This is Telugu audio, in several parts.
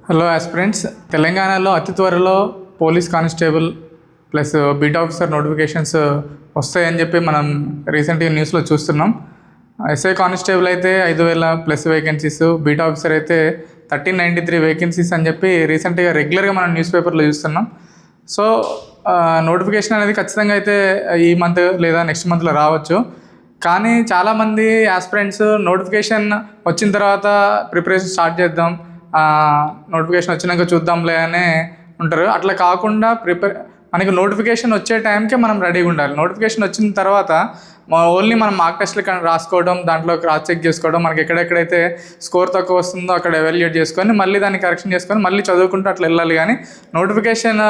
హలో ఆస్పిరెంట్స్, తెలంగాణలో అతి త్వరలో police constable plus beat officer notifications వస్తాయని చెప్పి మనం రీసెంట్గా న్యూస్లో చూస్తున్నాం. ఎస్ఐ కానిస్టేబుల్ అయితే 5,000 ప్లస్ వేకెన్సీస్, బీట్ ఆఫీసర్ అయితే 1393 వేకెన్సీస్ అని చెప్పి రీసెంట్గా రెగ్యులర్గా మనం న్యూస్ పేపర్లో చూస్తున్నాం. సో నోటిఫికేషన్ అనేది ఖచ్చితంగా అయితే ఈ మంత్ లేదా నెక్స్ట్ మంత్లో రావచ్చు. కానీ చాలామంది ఆస్పిరెంట్స్ నోటిఫికేషన్ వచ్చిన తర్వాత ప్రిపరేషన్ స్టార్ట్ చేద్దాం, నోటిఫికేషన్ వచ్చినాక చూద్దాంలే అనే ఉంటారు. అట్లా కాకుండా మనకి నోటిఫికేషన్ వచ్చే టైంకే మనం రెడీగా ఉండాలి. నోటిఫికేషన్ వచ్చిన తర్వాత ఓన్లీ మనం మార్క్ టెస్ట్లు రాసుకోవడం, దాంట్లో క్రాస్ చెక్ చేసుకోవడం, మనకి ఎక్కడెక్కడైతే స్కోర్ తక్కువ వస్తుందో అక్కడ ఎవాల్యుయేట్ చేసుకొని మళ్ళీ దాన్ని కరెక్షన్ చేసుకొని మళ్ళీ చదువుకుంటూ అట్లా వెళ్ళాలి. కానీ నోటిఫికేషన్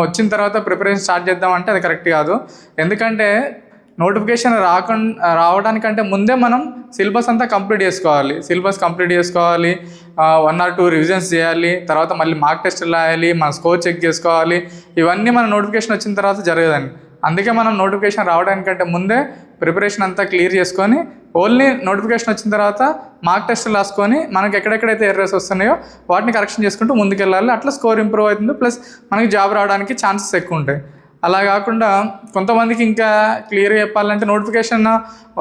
వచ్చిన తర్వాత ప్రిపరేషన్ స్టార్ట్ చేద్దామంటే అది కరెక్ట్ కాదు. ఎందుకంటే నోటిఫికేషన్ రావడానికంటే ముందే మనం సిలబస్ అంతా కంప్లీట్ చేసుకోవాలి. 1 or 2 రివిజన్స్ చేయాలి, తర్వాత మళ్ళీ మార్క్ టెస్టులు రాయాలి, మన స్కోర్ చెక్ చేసుకోవాలి. ఇవన్నీ మన నోటిఫికేషన్ వచ్చిన తర్వాత జరగదండి. అందుకే మనం నోటిఫికేషన్ రావడానికంటే ముందే ప్రిపరేషన్ అంతా క్లియర్ చేసుకొని ఓన్లీ నోటిఫికేషన్ వచ్చిన తర్వాత మార్క్ టెస్టులు రాసుకొని మనకి ఎక్కడెక్కడైతే ఎర్రర్స్ వస్తున్నాయో వాటిని కరెక్షన్ చేసుకుంటూ ముందుకెళ్ళాలి. అట్లా స్కోర్ ఇంప్రూవ్ అవుతుంది, ప్లస్ మనకి జాబ్ రావడానికి ఛాన్సెస్ ఎక్కువ ఉంటాయి. అలా కాకుండా కొంతమందికి ఇంకా క్లియర్గా చెప్పాలంటే నోటిఫికేషన్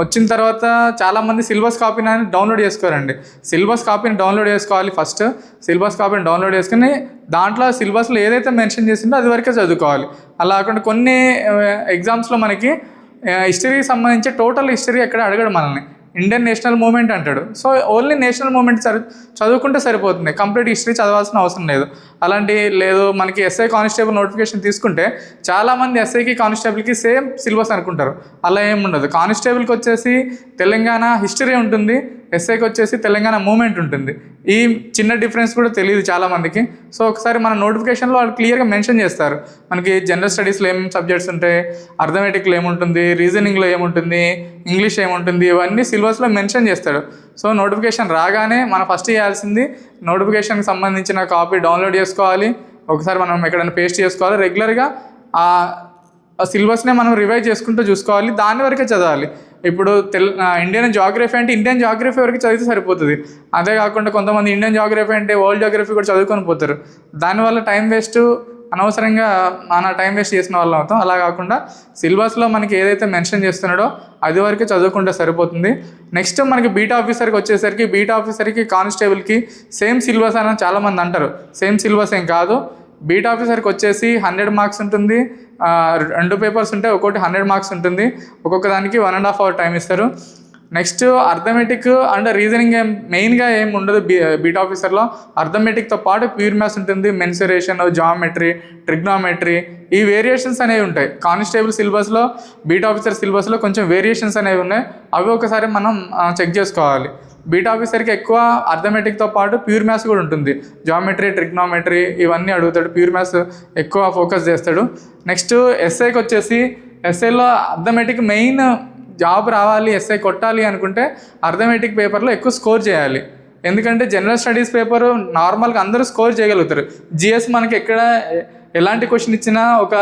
వచ్చిన తర్వాత చాలామంది సిలబస్ కాపీని డౌన్లోడ్ చేసుకోరండి. సిలబస్ కాపీని డౌన్లోడ్ చేసుకోవాలి. ఫస్ట్ సిలబస్ కాపీని డౌన్లోడ్ చేసుకుని దాంట్లో సిలబస్లో ఏదైతే మెన్షన్ చేసిందో అది వరకే చదువుకోవాలి. అలా కాకుండా కొన్ని ఎగ్జామ్స్లో మనకి హిస్టరీకి సంబంధించి టోటల్ హిస్టరీ ఎక్కడ అడగడు మనల్ని, ఇండియన్ నేషనల్ మూమెంట్ అంటాడు. సో ఓన్లీ నేషనల్ మూమెంట్ చదువుకుంటే సరిపోతుంది, కంప్లీట్ హిస్టరీ చదవాల్సిన అవసరం లేదు. అలాంటి లేదు. మనకి ఎస్ఐ కానిస్టేబుల్ నోటిఫికేషన్ తీసుకుంటే చాలామంది ఎస్ఐకి కానిస్టేబుల్కి సేమ్ సిలబస్ అనుకుంటారు. అలా ఏమి ఉండదు. కానిస్టేబుల్కి వచ్చేసి తెలంగాణ హిస్టరీ ఉంటుంది, ఎస్ఐకి వచ్చేసి తెలంగాణ మూమెంట్ ఉంటుంది. ఈ చిన్న డిఫరెన్స్ కూడా తెలియదు చాలామందికి. సో ఒకసారి మన నోటిఫికేషన్లో వాళ్ళు క్లియర్గా మెన్షన్ చేస్తారు. మనకి జనరల్ స్టడీస్లో ఏమేమి సబ్జెక్ట్స్ ఉంటాయి, అర్థమెటిక్లో ఏముంటుంది, రీజనింగ్లో ఏముంటుంది, ఇంగ్లీష్ ఏముంటుంది, ఇవన్నీ సిలబస్లో మెన్షన్ చేస్తాడు. సో నోటిఫికేషన్ రాగానే మనం ఫస్ట్ చేయాల్సింది నోటిఫికేషన్కి సంబంధించిన కాపీ డౌన్లోడ్ చేసుకోవాలి. ఒకసారి మనం ఎక్కడైనా పేస్ట్ చేసుకోవాలి. రెగ్యులర్గా ఆ సిలబస్నే మనం రివైజ్ చేసుకుంటూ చూసుకోవాలి. దాని వరకే చదవాలి. ఇప్పుడు ఇండియన్ జాగ్రఫీ అంటే ఇండియన్ జాగ్రఫీ వరకు చదివితే సరిపోతుంది. అదే కాకుండా కొంతమంది ఇండియన్ జాగ్రఫీ అంటే వరల్డ్ జాగ్రఫీ కూడా చదువుకొని పోతారు. దానివల్ల టైం వేస్ట్, అనవసరంగా మన టైం వేస్ట్ చేసిన వాళ్ళం అవుతాం. అలా కాకుండా సిలబస్లో మనకి ఏదైతే మెన్షన్ చేస్తున్నాడో అది వరకే చదువుకుంటే సరిపోతుంది. నెక్స్ట్ మనకి బీట్ ఆఫీసర్కి వచ్చేసరికి, బీట్ ఆఫీసర్కి కానిస్టేబుల్కి సేమ్ సిలబస్ అని చాలామంది అంటారు. సేమ్ సిలబస్ ఏం కాదు. బీట్ ఆఫీసర్కి వచ్చేసి 100 మార్క్స్ ఉంటుంది. 2 పేపర్స్ ఉంటాయి, ఒక్కొక్కటి 100 మార్క్స్ ఉంటుంది. ఒక్కొక్క దానికి 1.5 hour టైం ఇస్తారు. నెక్స్ట్ అర్థమెటిక్ అండ్ రీజనింగ్ మెయిన్గా ఏం ఉండదు బీట్ ఆఫీసర్లో. అర్థమెటిక్తో పాటు ప్యూర్ మ్యాథ్స్ ఉంటుంది, మెన్సురేషన్, జామెట్రీ, ట్రిగ్నోమెట్రీ, ఈ వేరియేషన్స్ అనేవి ఉంటాయి. కానిస్టేబుల్ సిలబస్లో, బీట్ ఆఫీసర్ సిలబస్లో కొంచెం వేరియేషన్స్ అనేవి ఉన్నాయి. అవి ఒకసారి మనం చెక్ చేసుకోవాలి. బీట్ ఆఫీసర్కి ఎక్కువ అర్థమెటిక్తో పాటు ప్యూర్ మ్యాథ్స్ కూడా ఉంటుంది. జామెట్రీ, ట్రిగ్నోమెట్రీ ఇవన్నీ అడుగుతాడు. ప్యూర్ మ్యాథ్స్ ఎక్కువ ఫోకస్ చేస్తాడు. నెక్స్ట్ ఎస్ఐకి వచ్చేసి, ఎస్ఐలో అర్థమెటిక్ మెయిన్. జాబ్ రావాలి, ఎస్ఐ కొట్టాలి అనుకుంటే అర్థమెటిక్ పేపర్లో ఎక్కువ స్కోర్ చేయాలి. ఎందుకంటే జనరల్ స్టడీస్ పేపరు నార్మల్గా అందరూ స్కోర్ చేయగలుగుతారు. జిఎస్ మనకి ఎక్కడ ఎలాంటి క్వశ్చన్ ఇచ్చినా ఒక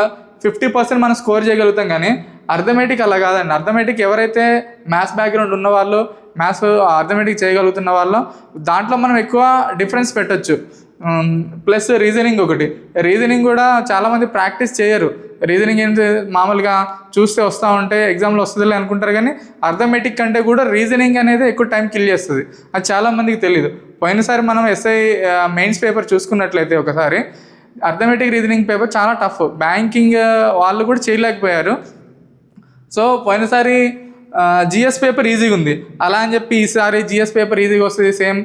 50% మనం స్కోర్ చేయగలుగుతాం. కానీ అర్థమెటిక్ అలా కాదండి. అర్థమెటిక్ ఎవరైతే మ్యాథ్స్ బ్యాక్గ్రౌండ్ ఉన్నవాళ్ళు, మ్యాథ్స్ అర్థమెటిక్ చేయగలుగుతున్న వాళ్ళు, దాంట్లో మనం ఎక్కువ డిఫరెన్స్ పెట్టచ్చు. ప్లస్ రీజనింగ్ ఒకటి. రీజనింగ్ కూడా చాలామంది ప్రాక్టీస్ చేయరు. రీజనింగ్ ఏంటి, మామూలుగా చూస్తే వస్తూ ఉంటే ఎగ్జామ్లో వస్తుందిలే అనుకుంటారు. కానీ అర్థమెటిక్ కంటే కూడా రీజనింగ్ అనేది ఎక్కువ టైం కిల్ చేస్తుంది. అది చాలామందికి తెలియదు. పోయినసారి మనం ఎస్ఐ మెయిన్స్ పేపర్ చూసుకున్నట్లయితే ఒకసారి అర్థమెటిక్ రీజనింగ్ పేపర్ చాలా టఫ్. బ్యాంకింగ్ వాళ్ళు కూడా చేయలేకపోయారు. సో పోయినసారి జిఎస్ పేపర్ ఈజీగా ఉంది, అలా అని చెప్పి ఈసారి జిఎస్ పేపర్ ఈజీగా వస్తుంది, సేమ్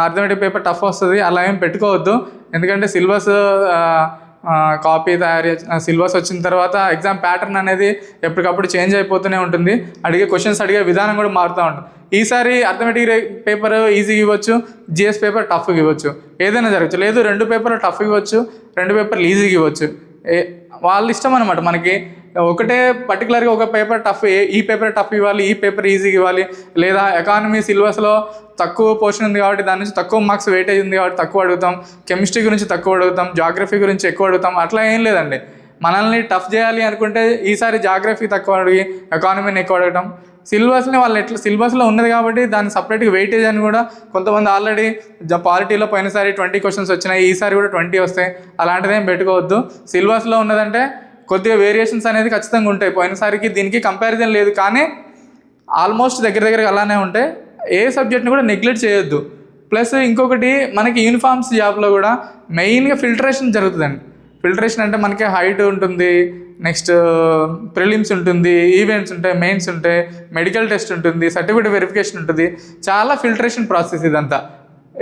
అర్థమెటిక్ పేపర్ టఫ్ వస్తుంది, అలా ఏం పెట్టుకోవద్దు. ఎందుకంటే సిలబస్ కాపీ సిలబస్ వచ్చిన తర్వాత ఎగ్జామ్ ప్యాటర్న్ అనేది ఎప్పటికప్పుడు చేంజ్ అయిపోతూనే ఉంటుంది. క్వశ్చన్స్ అడిగే విధానం కూడా మారుతూ ఉంటుంది. ఈసారి అర్థమెటిక్ పేపర్ ఈజీగా ఇవ్వచ్చు, జిఎస్ పేపర్ టఫ్గా ఇవ్వచ్చు, ఏదైనా జరగచ్చు. లేదు 2 పేపర్లు టఫ్గా ఇవ్వచ్చు, 2 పేపర్లు ఈజీగా ఇవ్వచ్చు. వాళ్ళ ఇష్టం అనమాట. మనకి ఒకటే పర్టికులర్గా ఒక పేపర్ టఫ్, ఈ పేపర్ టఫ్ ఇవ్వాలి, ఈ పేపర్ ఈజీగా ఇవ్వాలి, లేదా ఎకానమీ సిలబస్లో తక్కువ పోర్షన్ ఉంది కాబట్టి దాని నుంచి తక్కువ మార్క్స్ వెయిటేజ్ ఉంది కాబట్టి తక్కువ అడుగుతాం, కెమిస్ట్రీ గురించి తక్కువ అడుగుతాం, జాగ్రఫీ గురించి ఎక్కువ అడుగుతాం. అట్లా ఏం లేదండి. మనల్ని టఫ్ చేయాలి అనుకుంటే ఈసారి జాగ్రఫీ తక్కువ అడిగి ఎకానమీని ఎక్కువ అడగటం, సిలబస్ని వాళ్ళు ఎట్లా సిలబస్లో ఉన్నది కాబట్టి దాన్ని సపరేట్గా వెయిటేజ్ అని కూడా కొంతమంది ఆల్రెడీ పాలిటీలో పోయినసారి 20 క్వశ్చన్స్ వచ్చినాయి, ఈసారి కూడా 20 వస్తాయి, అలాంటిదేం పెట్టుకోవద్దు. సిలబస్లో ఉన్నదంటే కొద్దిగా వేరియేషన్స్ అనేది ఖచ్చితంగా ఉంటాయి. పోయినసారికి దీనికి కంపారిజన్ లేదు, కానీ ఆల్మోస్ట్ దగ్గర అలానే ఉంటాయి. ఏ సబ్జెక్ట్ని కూడా నెగ్లెక్ట్ చేయొద్దు. ప్లస్ ఇంకొకటి, మనకి యూనిఫామ్స్ జాబ్లో కూడా మెయిన్గా ఫిల్టరేషన్ జరుగుతుందండి. ఫిల్టరేషన్ అంటే మనకి హైట్ ఉంటుంది, నెక్స్ట్ ప్రిలిమ్స్ ఉంటుంది, ఈవెంట్స్ ఉంటాయి, మెయిన్స్ ఉంటాయి, మెడికల్ టెస్ట్ ఉంటుంది, సర్టిఫికేట్ వెరిఫికేషన్ ఉంటుంది. చాలా ఫిల్టరేషన్ ప్రాసెస్ ఇదంతా,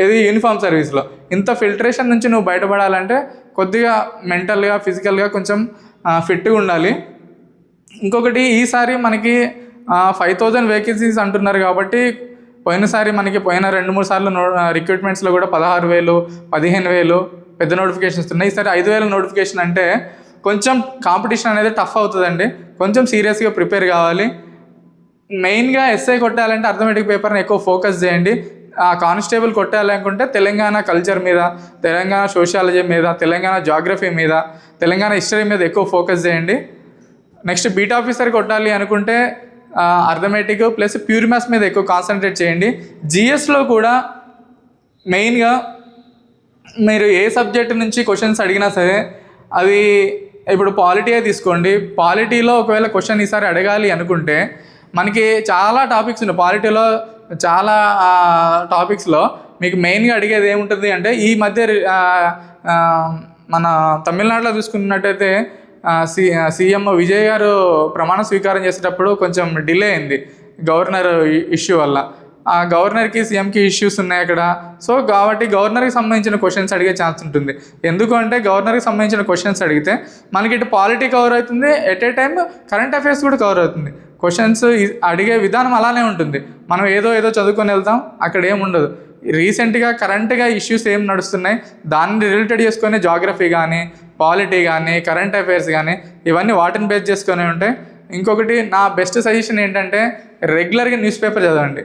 ఇది యూనిఫామ్ సర్వీస్లో. ఇంత ఫిల్టరేషన్ నుంచి నువ్వు బయటపడాలంటే కొద్దిగా మెంటల్గా ఫిజికల్గా కొంచెం ఫిట్గా ఉండాలి. ఇంకొకటి, ఈసారి మనకి 5000 వేకెన్సీస్ అంటున్నారు కాబట్టి పోయినసారి మనకి పోయిన 2-3 సార్లు రిక్రూట్మెంట్స్లో కూడా 16,000, 15,000 పెద్ద నోటిఫికేషన్స్ ఉన్నాయి. ఈసారి 5,000 నోటిఫికేషన్ అంటే కొంచెం కాంపిటీషన్ అనేది టఫ్ అవుతుందండి. కొంచెం సీరియస్గా ప్రిపేర్ కావాలి. మెయిన్గా ఎస్ఐ కొట్టాలంటే అర్థమెటిక్ పేపర్ని ఎక్కువ ఫోకస్ చేయండి. కానిస్టేబుల్ కొట్టాలనుకుంటే తెలంగాణ కల్చర్ మీద, తెలంగాణ సోషాలజీ మీద, తెలంగాణ జాగ్రఫీ మీద, తెలంగాణ హిస్టరీ మీద ఎక్కువ ఫోకస్ చేయండి. నెక్స్ట్ బీట్ ఆఫీసర్ కొట్టాలి అనుకుంటే అర్థమెటిక్ ప్లస్ ప్యూర్ మ్యాథ్స్ మీద ఎక్కువ కాన్సన్ట్రేట్ చేయండి. జిఎస్లో కూడా మెయిన్గా మీరు ఏ సబ్జెక్ట్ నుంచి క్వశ్చన్స్ అడిగినా సరే, అది ఇప్పుడు పాలిటీయే తీసుకోండి. పాలిటీలో ఒకవేళ క్వశ్చన్ ఈసారి అడగాలి అనుకుంటే మనకి చాలా టాపిక్స్ ఉన్నాయి. పాలిటీలో చాలా టాపిక్స్లో మీకు మెయిన్గా అడిగేది ఏముంటుంది అంటే, ఈ మధ్య మన తమిళనాడులో చూసుకున్నట్టయితే సీఎం విజయ్ గారు ప్రమాణ స్వీకారం చేసేటప్పుడు కొంచెం డిలే అయింది గవర్నర్ ఇష్యూ వల్ల. ఆ గవర్నర్కి సీఎంకి ఇష్యూస్ ఉన్నాయి అక్కడ. సో కాబట్టి గవర్నర్కి సంబంధించిన క్వశ్చన్స్ అడిగే ఛాన్స్ ఉంటుంది. ఎందుకు అంటే గవర్నర్కి సంబంధించిన క్వశ్చన్స్ అడిగితే మనకి ఇటు పాలిటీ కవర్ అవుతుంది, at a time current affairs కూడా కవర్ అవుతుంది. క్వశ్చన్స్ అడిగే విధానం అలానే ఉంటుంది. మనం ఏదో చదువుకొని వెళ్తాం, అక్కడ ఏముండదు. రీసెంట్గా కరెంట్గా ఇష్యూస్ ఏం నడుస్తున్నాయి దాన్ని రిలేటెడ్ చేసుకొని జాగ్రఫీ కానీ, పాలిటీ కానీ, కరెంట్ అఫైర్స్ కానీ, ఇవన్నీ వాటిని బేస్ చేసుకొని ఉంటాయి. ఇంకొకటి, నా బెస్ట్ సజెషన్ ఏంటంటే రెగ్యులర్గా న్యూస్ పేపర్ చదవండి.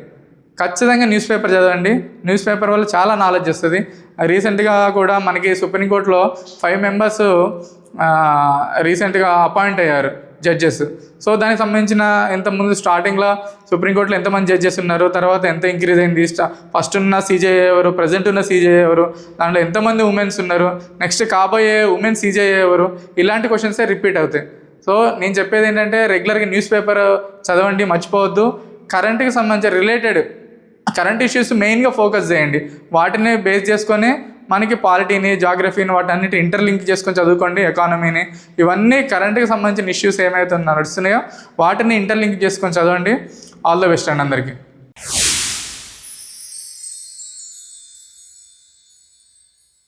ఖచ్చితంగా న్యూస్ పేపర్ చదవండి. న్యూస్ పేపర్ వల్ల చాలా నాలెడ్జ్ వస్తుంది. రీసెంట్గా కూడా మనకి సుప్రీంకోర్టులో 5 మెంబర్స్ రీసెంట్గా అపాయింట్ అయ్యారు జడ్జెస్. సో దానికి సంబంధించిన ఇంతకుముందు స్టార్టింగ్లో సుప్రీంకోర్టులో ఎంతమంది జడ్జెస్ ఉన్నారు, తర్వాత ఎంత ఇంక్రీజ్ అయింది, ఫస్ట్ ఉన్న సీజేఐ ఎవరు, ప్రజెంట్ ఉన్న సీజేఐ ఎవరు, దాంట్లో ఎంతమంది ఉమెన్స్ ఉన్నారు, నెక్స్ట్ కాబోయే ఉమెన్ సీజేఐ ఎవరు, ఇలాంటి క్వశ్చన్సే రిపీట్ అవుతాయి. సో నేను చెప్పేది ఏంటంటే రెగ్యులర్గా న్యూస్ పేపర్ చదవండి, మర్చిపోవద్దు. కరెంట్కి సంబంధించిన రిలేటెడ్ కరెంట్ ఇష్యూస్ మెయిన్గా ఫోకస్ చేయండి. వాటిని బేస్ చేసుకొని మనకి పాలిటీని, జాగ్రఫీని, వాటన్నిటి ఇంటర్లింక్ చేసుకొని చదువుకోండి. ఎకానమీని, ఇవన్నీ కరెంట్కి సంబంధించిన ఇష్యూస్ ఏమైతే నడుస్తున్నాయో వాటిని ఇంటర్లింక్ చేసుకొని చదవండి. ఆల్ ద బెస్ట్ అండి అందరికీ.